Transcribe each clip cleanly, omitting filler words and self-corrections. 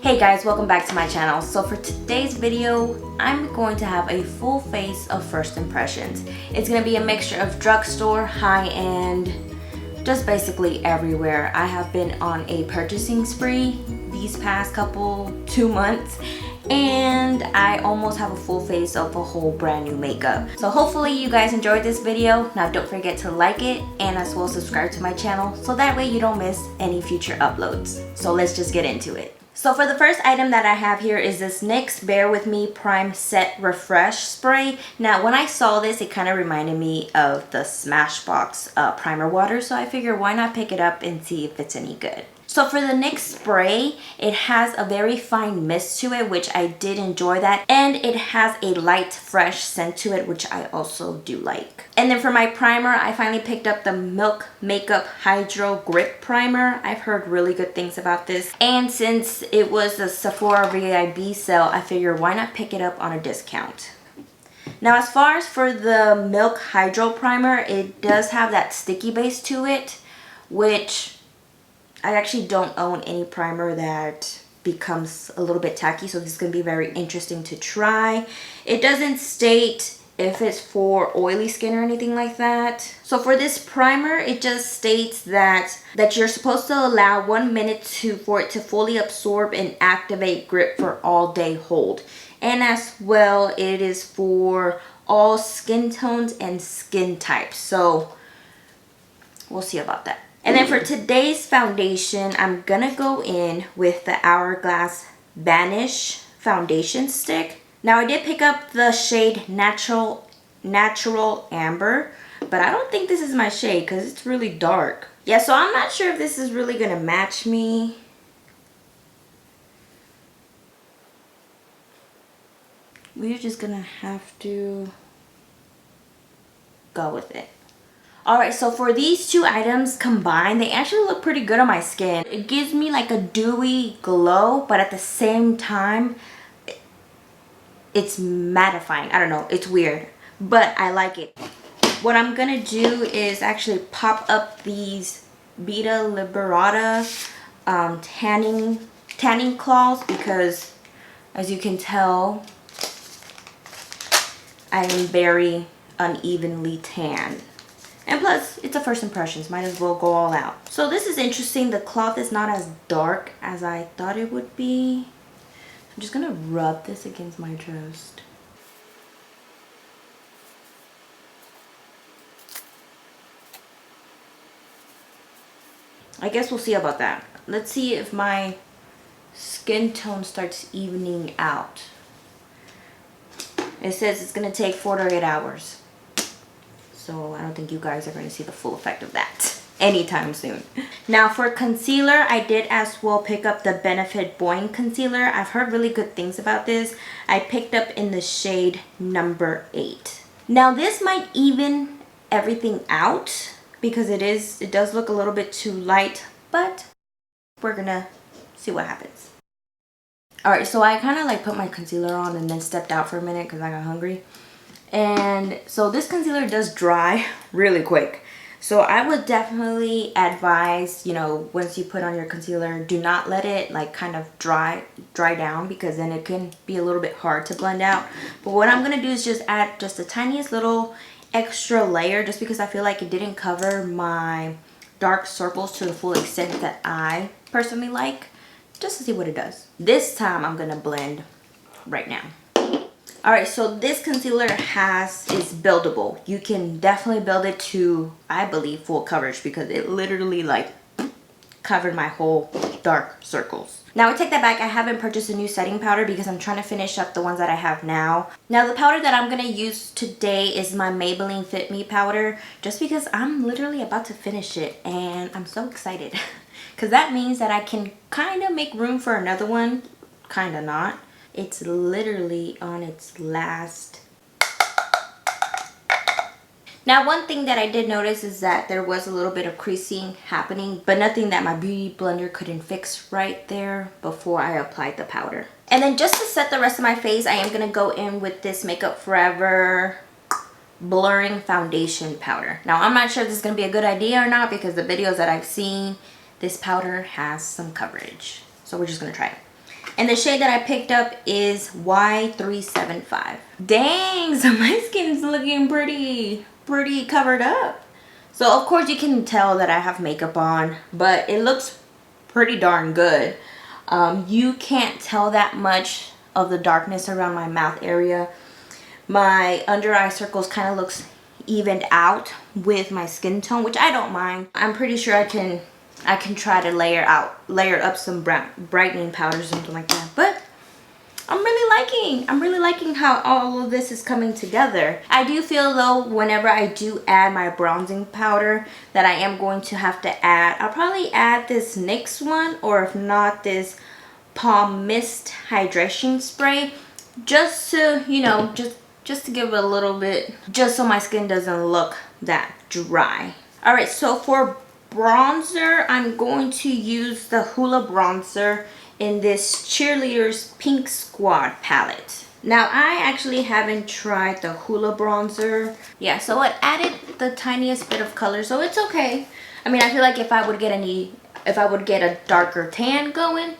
Hey guys, welcome back to my channel. So for today's video, I'm going to have a full face of first impressions. It's going to be a mixture of drugstore, high-end, just basically everywhere. I have been on a purchasing spree these past 2 months, and I almost have a full face of a whole brand new makeup. So hopefully you guys enjoyed this video. Now don't forget to like it and as well subscribe to my channel so that way you don't miss any future uploads. So let's just get into it. So for the first item that I have here is this NYX Bear With Me Prime Set Refresh Spray. Now when I saw this, it kind of reminded me of the Smashbox primer water, so I figured why not pick it up and see if it's any good. So for the NYX spray, it has a very fine mist to it, which I did enjoy that. And it has a light, fresh scent to it, which I also do like. And then for my primer, I finally picked up the Milk Makeup Hydro Grip Primer. I've heard really good things about this. And since it was a Sephora VIB sale, I figured why not pick it up on a discount. Now as far as for the Milk Hydro Primer, it does have that sticky base to it, which I actually don't own any primer that becomes a little bit tacky, so this is going to be very interesting to try. It doesn't state if it's for oily skin or anything like that. So for this primer, it just states that you're supposed to allow 1 minute for it to fully absorb and activate grip for all day hold. And as well, it is for all skin tones and skin types. So we'll see about that. And then for today's foundation, I'm gonna go in with the Hourglass Vanish foundation stick. Now I did pick up the shade Natural Amber, but I don't think this is my shade because it's really dark. Yeah, so I'm not sure if this is really gonna match me. We're just gonna have to go with it. Alright, so for these two items combined, they actually look pretty good on my skin. It gives me like a dewy glow, but at the same time, it's mattifying. I don't know, it's weird, but I like it. What I'm gonna do is actually pop up these Vita Liberata tanning cloths because, as you can tell, I am very unevenly tanned. And plus, it's a first impressions, might as well go all out. So this is interesting. The cloth is not as dark as I thought it would be. I'm just gonna rub this against my chest. I guess we'll see about that. Let's see if my skin tone starts evening out. It says it's gonna take 4 to 8 hours. So I don't think you guys are going to see the full effect of that anytime soon. Now for concealer, I did as well pick up the Benefit Boing Concealer. I've heard really good things about this. I picked up in the shade number 8. Now this might even everything out because it does look a little bit too light, but we're gonna see what happens. Alright, so I kind of like put my concealer on and then stepped out for a minute because I got hungry. And so this concealer does dry really quick. So I would definitely advise, you know, once you put on your concealer, do not let it like kind of dry down because then it can be a little bit hard to blend out. But what I'm going to do is just add just the tiniest little extra layer just because I feel like it didn't cover my dark circles to the full extent that I personally like, just to see what it does. This time I'm going to blend right now. Alright, so this concealer is buildable. You can definitely build it to, I believe, full coverage because it literally like covered my whole dark circles. Now I take that back, I haven't purchased a new setting powder because I'm trying to finish up the ones that I have now. Now the powder that I'm going to use today is my Maybelline Fit Me powder just because I'm literally about to finish it and I'm so excited because that means that I can kind of make room for another one, kind of not. It's literally on its last. Now one thing that I did notice is that there was a little bit of creasing happening, but nothing that my beauty blender couldn't fix right there before I applied the powder. And then just to set the rest of my face, I am going to go in with this Makeup Forever blurring foundation powder. Now I'm not sure if this is going to be a good idea or not because the videos that I've seen, this powder has some coverage. So we're just going to try it. And the shade that I picked up is Y375. Dang, so my skin's looking pretty covered up. So of course you can tell that I have makeup on, but it looks pretty darn good. You can't tell that much of the darkness around my mouth area. My under eye circles kind of looks evened out with my skin tone, which I don't mind. I'm pretty sure I can try to layer up some brightening powder or something like that. But I'm really liking how all of this is coming together. I do feel though, whenever I do add my bronzing powder, that I am going to have to add, I'll probably add this NYX one, or if not, this Palm Mist hydration spray, just to, you know, just to give it a little bit, just so my skin doesn't look that dry. All right, so for bronzer, I'm going to use the Hoola bronzer in this Cheerleaders Pink Squad palette. Now, I actually haven't tried the Hoola bronzer. Yeah, so it added the tiniest bit of color, so it's okay. I mean, I feel like if I would get a darker tan going,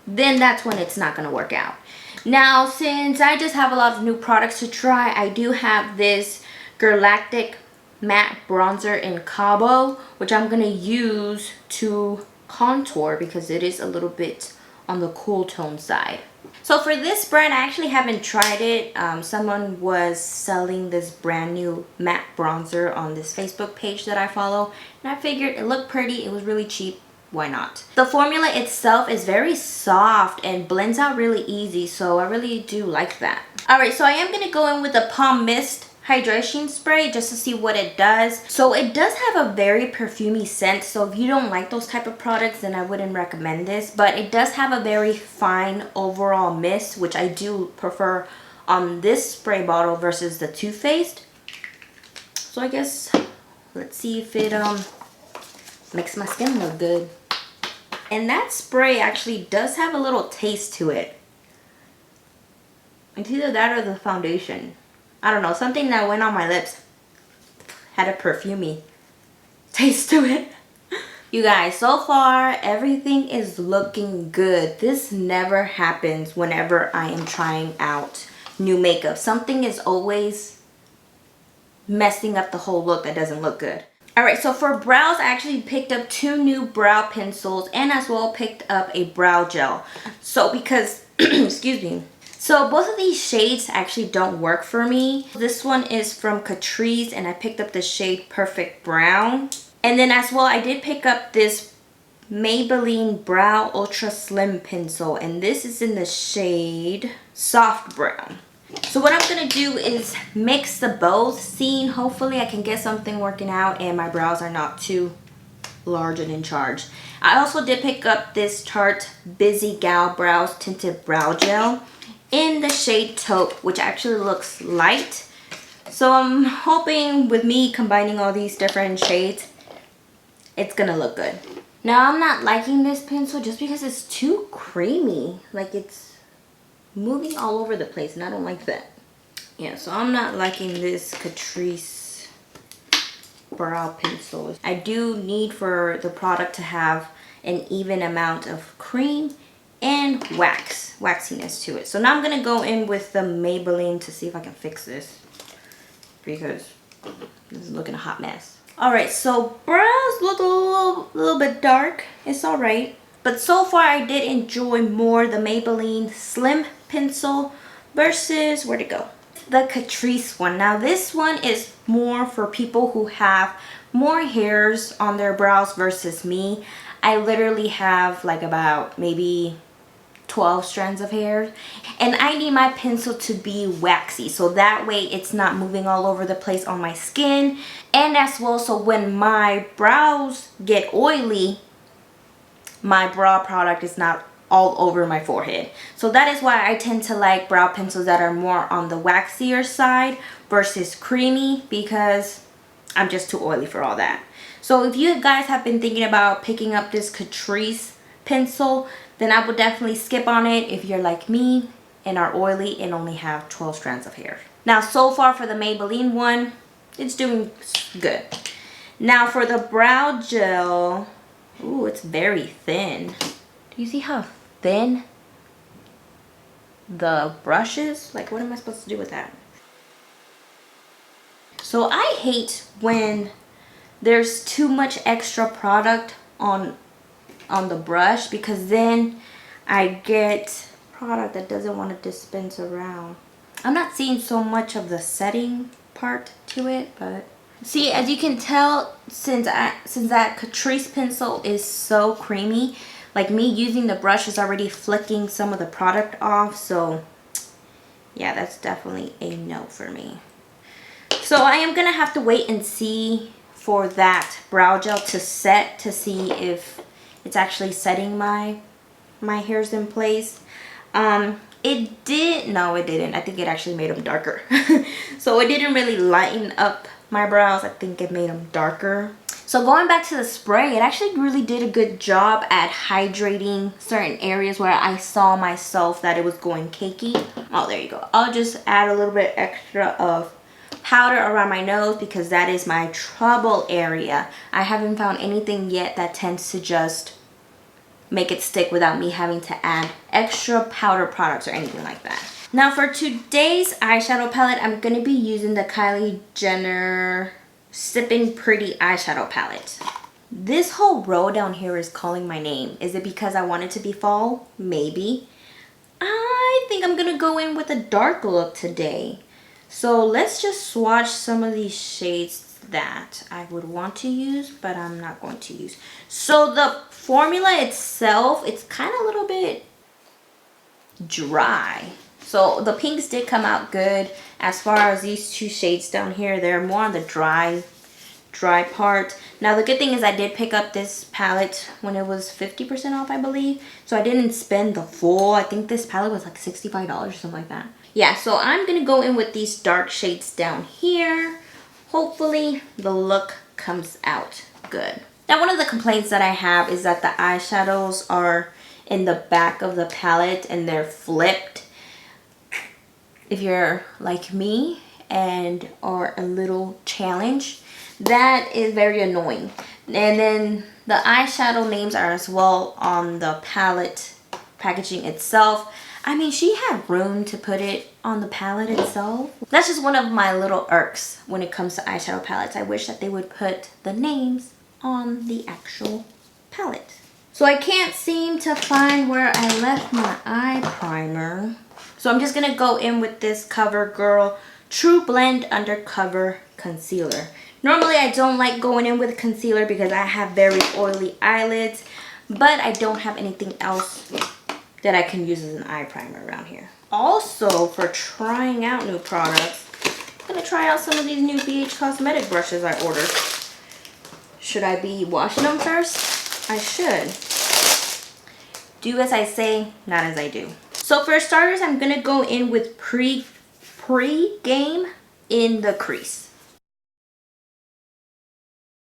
then that's when it's not gonna work out. Now, since I just have a lot of new products to try, I do have this Galactic matte bronzer in Cabo, which I'm gonna use to contour because it is a little bit on the cool tone side. So for this brand, I actually haven't tried it. Someone was selling this brand new matte bronzer on this Facebook page that I follow, and I figured it looked pretty, it was really cheap, why not? The formula itself is very soft and blends out really easy, so I really do like that. Alright, so I am going to go in with the Palm Mist hydration spray just to see what it does. So it does have a very perfumey scent, so if you don't like those type of products, then I wouldn't recommend this. But it does have a very fine overall mist, which I do prefer on this spray bottle versus the Too Faced. So I guess let's see if it makes my skin look good. And that spray actually does have a little taste to it. It's either that or the foundation. I don't know, something that went on my lips had a perfumey taste to it. You guys, so far everything is looking good. This never happens whenever I am trying out new makeup. Something is always messing up the whole look that doesn't look good. Alright, so for brows, I actually picked up 2 new brow pencils and as well picked up a brow gel. So because, excuse me. So both of these shades actually don't work for me. This one is from Catrice and I picked up the shade Perfect Brown. And then as well, I did pick up this Maybelline Brow Ultra Slim Pencil and this is in the shade Soft Brown. So what I'm going to do is mix the both, seeing hopefully I can get something working out and my brows are not too large and in charge. I also did pick up this Tarte Busy Gal Brows Tinted Brow Gel in the shade Taupe, which actually looks light. So I'm hoping with me combining all these different shades, it's gonna look good. Now I'm not liking this pencil just because it's too creamy. Like it's moving all over the place and I don't like that. Yeah, so I'm not liking this Catrice brow pencil. I do need for the product to have an even amount of cream and waxiness to it. So now I'm gonna go in with the Maybelline to see if I can fix this because this is looking a hot mess. Alright, so brows look a little bit dark. It's alright. But so far I did enjoy more the Maybelline Slim Pencil versus, where'd it go? The Catrice one. Now this one is more for people who have more hairs on their brows versus me. I literally have like about maybe 12 strands of hair and I need my pencil to be waxy so that way it's not moving all over the place on my skin, and as well so when my brows get oily, my brow product is not all over my forehead. So that is why I tend to like brow pencils that are more on the waxier side versus creamy, because I'm just too oily for all that. So if you guys have been thinking about picking up this Catrice pencil, then I would definitely skip on it if you're like me and are oily and only have 12 strands of hair. Now so far for the Maybelline one, it's doing good. Now for the brow gel, ooh, it's very thin. Do you see how thin the brushes. Like, what am I supposed to do with that? So I hate when there's too much extra product on the brush, because then I get product that doesn't want to dispense around. I'm not seeing so much of the setting part to it, but see, as you can tell, since that Catrice pencil is so creamy, like me using the brush is already flicking some of the product off. So yeah, that's definitely a no for me. So I am gonna have to wait and see for that brow gel to set to see if it's actually setting my hairs in place. It didn't. I think it actually made them darker. So it didn't really lighten up my brows. I think it made them darker. So going back to the spray, it actually really did a good job at hydrating certain areas where I saw myself that it was going cakey. Oh, there you go. I'll just add a little bit extra of powder around my nose because that is my trouble area. I haven't found anything yet that tends to just make it stick without me having to add extra powder products or anything like that. Now for today's eyeshadow palette, I'm going to be using the Kylie Jenner Sipping Pretty eyeshadow palette. This whole row down here is calling my name. Is it because I want it to be fall? Maybe. I think I'm going to go in with a dark look today. So let's just swatch some of these shades that I would want to use, but I'm not going to use. So the formula itself, it's kind of a little bit dry. So the pinks did come out good. As far as these two shades down here, they're more on the dry part. Now the good thing is I did pick up this palette when it was 50% off, I believe. So I didn't spend the full, I think this palette was like $65 or something like that. Yeah, so I'm gonna go in with these dark shades down here. Hopefully the look comes out good. Now one of the complaints that I have is that the eyeshadows are in the back of the palette and they're flipped. If you're like me and are a little challenged, that is very annoying. And then the eyeshadow names are as well on the palette packaging itself. I mean, she had room to put it on the palette itself. That's just one of my little irks when it comes to eyeshadow palettes. I wish that they would put the names on the actual palette. So I can't seem to find where I left my eye primer. So I'm just gonna go in with this CoverGirl True Blend Undercover Concealer. Normally I don't like going in with concealer because I have very oily eyelids, but I don't have anything else that I can use as an eye primer around here. Also, for trying out new products, I'm gonna try out some of these new BH Cosmetic brushes I ordered. Should I be washing them first? I should. Do as I say, not as I do. So for starters, I'm gonna go in with pre-game in the crease.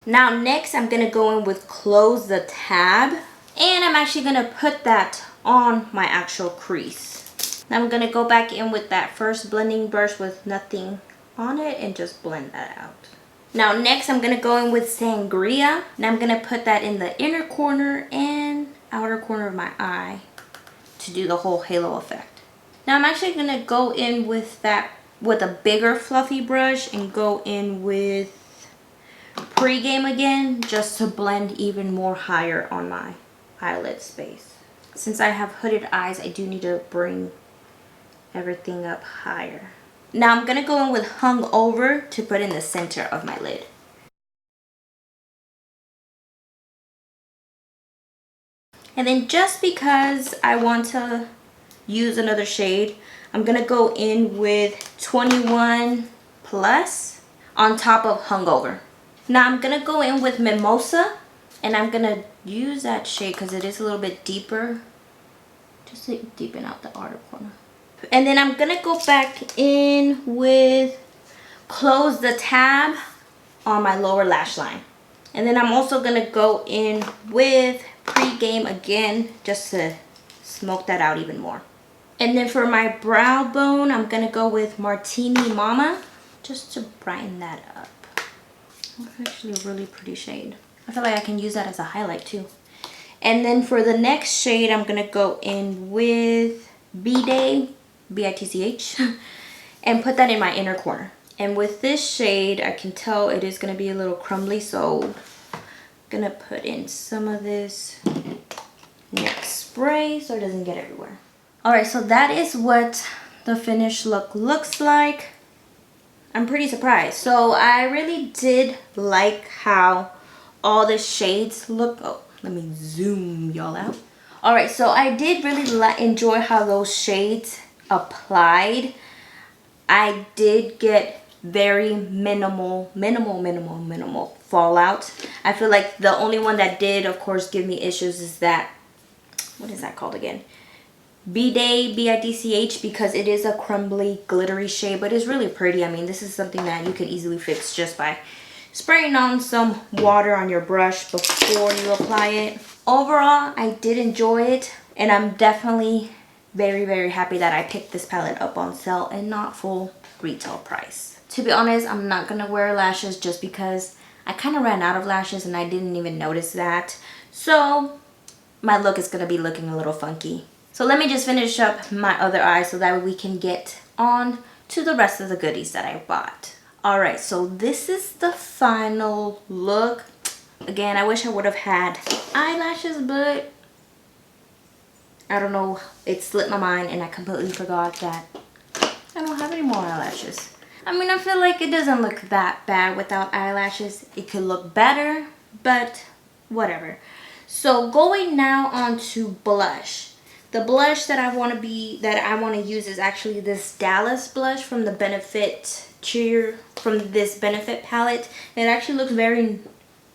Now next, I'm gonna go in with Close the Tab, and I'm actually gonna put that on my actual crease. Now I'm gonna go back in with that first blending brush with nothing on it and just blend that out. Now next I'm gonna go in with Sangria, and I'm gonna put that in the inner corner and outer corner of my eye to do the whole halo effect. Now I'm actually gonna go in with that with a bigger fluffy brush and go in with Pre-Game again, just to blend even more higher on my eyelid space. Since I have hooded eyes, I do need to bring everything up higher. Now I'm gonna go in with Hung Over to put in the center of my lid. And then just because I want to use another shade, I'm gonna go in with 21 Plus on top of Hung Over. Now I'm gonna go in with Mimosa, and I'm gonna use that shade because it is a little bit deeper, just to deepen out the outer corner. And then I'm gonna go back in with Close the Tab on my lower lash line. And then I'm also gonna go in with Pre-Game again, just to smoke that out even more. And then for my brow bone, I'm gonna go with Martini Mama, just to brighten that up. That's actually a really pretty shade. I feel like I can use that as a highlight too. And then for the next shade, I'm gonna go in with B-Day B-I-T-C-H, and put that in my inner corner. And with this shade, I can tell it is going to be a little crumbly, so I'm going to put in some of this next spray so it doesn't get everywhere. Alright, so that is what the finished look looks like. I'm pretty surprised. So I really did like how all the shades look. Oh, let me zoom y'all out. Alright, so I did really enjoy how those shades applied. I did get very minimal fallout. I feel like the only one that did, of course, give me issues is that, what is that called again? B-Day, B-I-D-C-H, because it is a crumbly, glittery shade, but it's really pretty. I mean, this is something that you could easily fix just by spraying on some water on your brush before you apply it. Overall, I did enjoy it, and I'm definitely very happy that I picked this palette up on sale and not full retail price. To be honest, I'm not gonna wear lashes just because I kind of ran out of lashes and I didn't even notice that. So my look is gonna be looking a little funky. So let me just finish up my other eye so that we can get on to the rest of the goodies that I bought. Alright, so this is the final look. Again, I wish I would have had eyelashes, but I don't know, it slipped my mind and I completely forgot that I don't have any more eyelashes. I mean, I feel like it doesn't look that bad without eyelashes. It could look better, but whatever. So going now on to blush. The blush that I want to use is actually this Dallas blush from the Benefit this Benefit palette. It actually looks very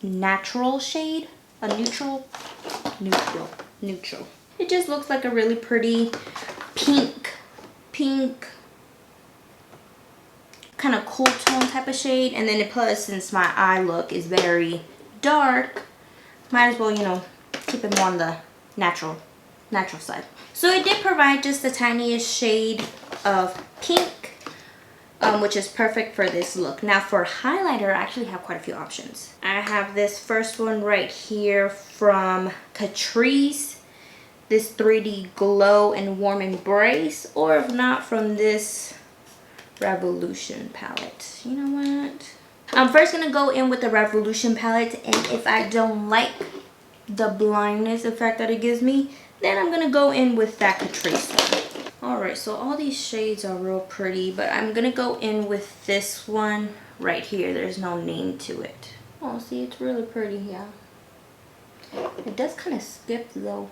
natural shade, a neutral. It just looks like a really pretty pink kind of cool tone type of shade. And then plus, since my eye look is very dark, might as well, you know, keep it more on the natural side. So it did provide just the tiniest shade of pink, which is perfect for this look. Now for highlighter, I actually have quite a few options. I have this first one right here from Catrice, this 3D Glow and Warm Embrace, or if not, from this Revolution palette. You know what? I'm first gonna go in with the Revolution palette, and if I don't like the blindness effect that it gives me, then I'm gonna go in with that Catrice one. Alright, so all these shades are real pretty, but I'm gonna go in with this one right here. There's no name to it. Oh, see, it's really pretty, yeah. It does kind of skip though.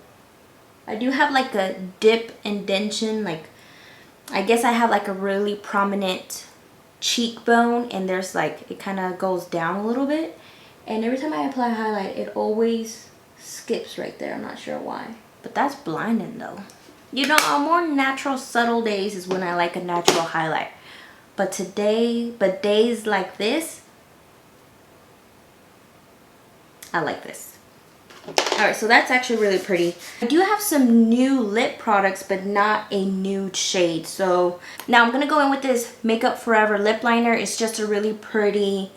I do have like a dip indentation, like I guess I have like a really prominent cheekbone, and there's like, it kind of goes down a little bit, and every time I apply highlight it always skips right there. I'm not sure why, but that's blinding though. You know, on more natural subtle days is when I like a natural highlight, but days like this, I like this. Alright, so that's actually really pretty. I do have some new lip products, but not a nude shade. So now I'm going to go in with this Makeup Forever lip liner. It's just a really pretty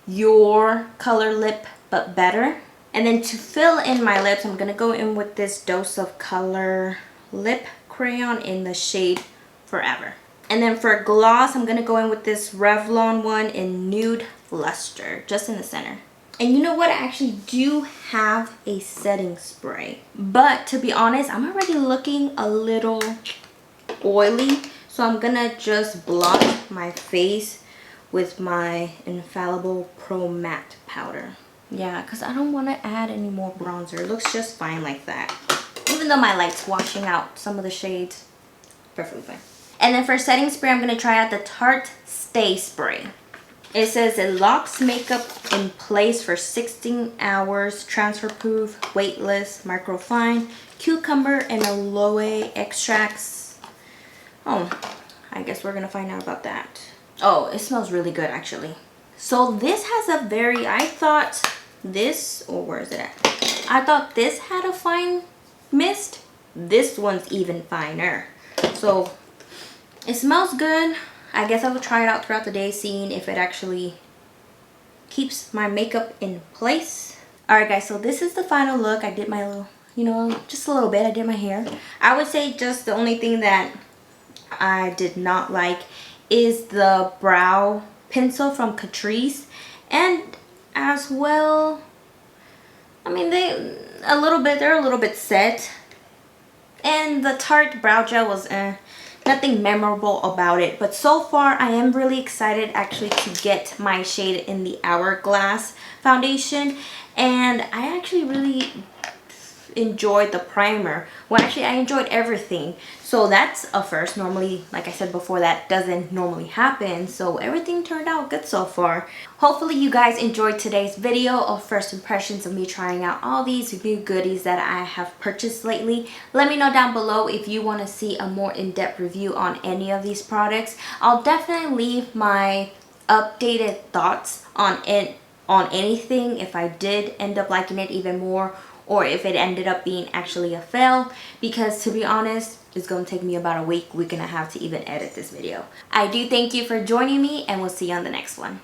Your color lip, but better. And then to fill in my lips, I'm going to go in with this Dose of Color lip crayon in the shade Forever. And then for gloss, I'm going to go in with this Revlon one in Nude Luster, just in the center. And you know what? I actually do have a setting spray. But to be honest, I'm already looking a little oily. So I'm going to just blot my face with my Infallible Pro Matte powder. Yeah, because I don't want to add any more bronzer. It looks just fine like that. Even though my light's washing out some of the shades. Perfectly fine. And then for setting spray, I'm going to try out the Tarte Stay Spray. It says it locks makeup in place for 16 hours, transfer proof, weightless, microfine, cucumber and aloe extracts. Oh, I guess we're gonna find out about that. Oh, it smells really good actually. So this has a very, I thought this, or where is it at? I thought this had a fine mist. This one's even finer. So it smells good. I guess I will try it out throughout the day, seeing if it actually keeps my makeup in place. Alright guys, so this is the final look. I did my little, you know, just a little bit. I did my hair. I would say just the only thing that I did not like is the brow pencil from Catrice, and as well, I mean, they're a little bit set, and the Tarte brow gel was nothing memorable about it. But so far I am really excited actually to get my shade in the Hourglass foundation, and I actually really enjoyed the primer. Well, actually I enjoyed everything, so that's a first. Normally, like I said before, that doesn't normally happen, so everything turned out good so far. Hopefully you guys enjoyed today's video of first impressions of me trying out all these new goodies that I have purchased lately. Let me know down below if you want to see a more in-depth review on any of these products. I'll definitely leave my updated thoughts on it, on anything, if I did end up liking it even more, or if it ended up being actually a fail, because to be honest, it's going to take me about a week and a half to even edit this video. I do thank you for joining me, and we'll see you on the next one.